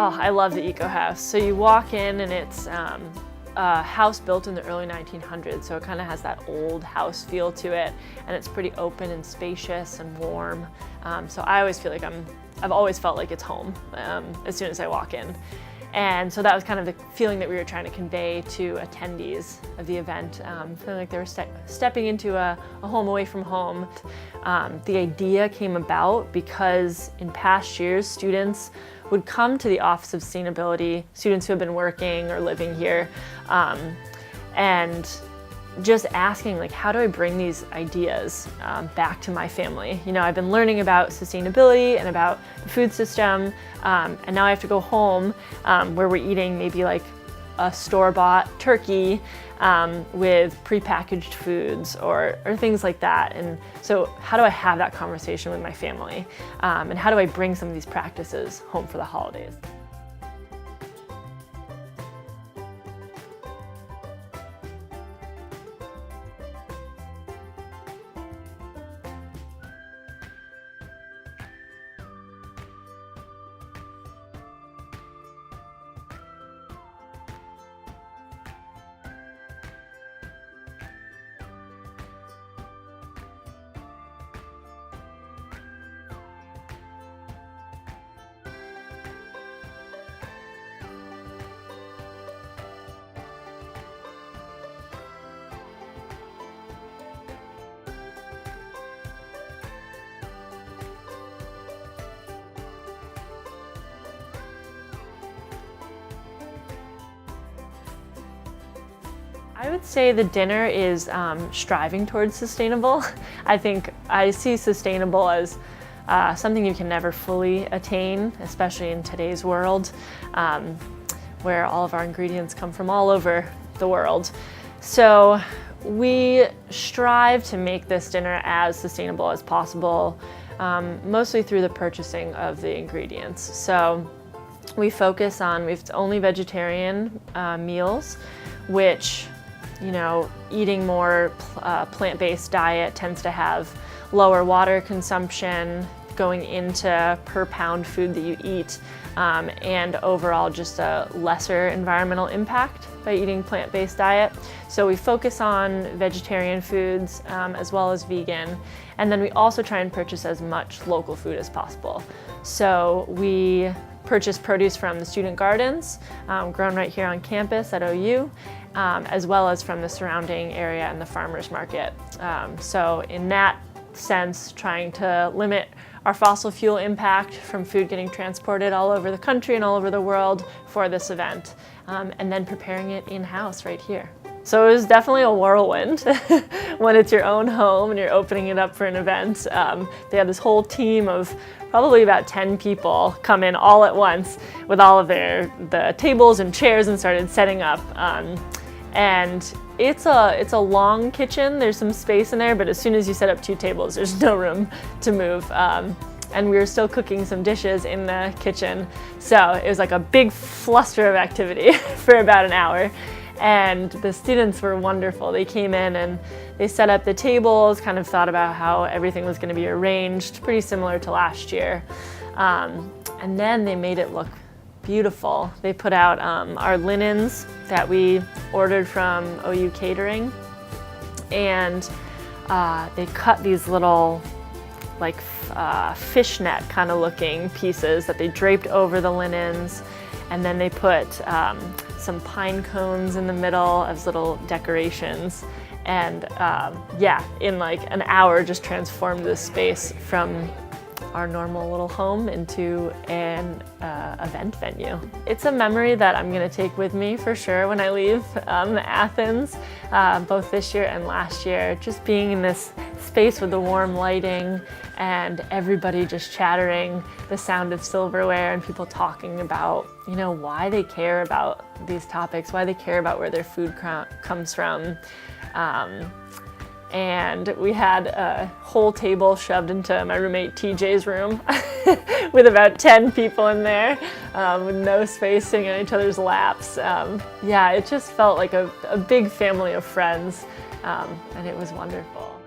Oh, I love the Ecohouse. So you walk in and it's a house built in the early 1900s, so it kind of has that old house feel to it, and it's pretty open and spacious and warm. So I always feel like I've always felt like it's home as soon as I walk in. And so that was kind of the feeling that we were trying to convey to attendees of the event, feeling like they were stepping into a home away from home. The idea came about because in past years, students would come to the Office of Sustainability, students who have been working or living here, and just asking, like, how do I bring these ideas back to my family? You know, I've been learning about sustainability and about the food system, and now I have to go home where we're eating maybe like a store-bought turkey with prepackaged foods or things like that. And so how do I have that conversation with my family? And how do I bring some of these practices home for the holidays? I would say the dinner is striving towards sustainable. I think I see sustainable as something you can never fully attain, especially in today's world, where all of our ingredients come from all over the world. So we strive to make this dinner as sustainable as possible, mostly through the purchasing of the ingredients. So we focus on, we have only vegetarian meals, which, you know, eating more plant-based diet tends to have lower water consumption going into per pound food that you eat, and overall just a lesser environmental impact by eating plant-based diet. So we focus on vegetarian foods as well as vegan, and then we also try and purchase as much local food as possible. So we purchase produce from the student gardens, grown right here on campus at OU, as well as from the surrounding area and the farmers market. So in that sense, trying to limit our fossil fuel impact from food getting transported all over the country and all over the world for this event, and then preparing it in-house right here. So it was definitely a whirlwind when it's your own home and you're opening it up for an event. They had this whole team of probably about 10 people come in all at once with all of the tables and chairs and started setting up. And it's a long kitchen. There's some space in there, but as soon as you set up 2 tables, there's no room to move. And we were still cooking some dishes in the kitchen. So it was like a big fluster of activity for about an hour. And the students were wonderful. They came in and they set up the tables, kind of thought about how everything was going to be arranged, pretty similar to last year. And then they made it look beautiful. They put out our linens that we ordered from OU Catering, and they cut these little like fishnet kind of looking pieces that they draped over the linens, and then they put some pine cones in the middle as little decorations, and yeah, in like an hour just transformed this space from our normal little home into an event venue. It's a memory that I'm going to take with me for sure when I leave Athens, both this year and last year. Just being in this space with the warm lighting and everybody just chattering, the sound of silverware and people talking about, you know, why they care about these topics, why they care about where their food comes from. And we had a whole table shoved into my roommate TJ's room with about 10 people in there, with no space, sitting on each other's laps. Yeah, it just felt like a big family of friends, and it was wonderful.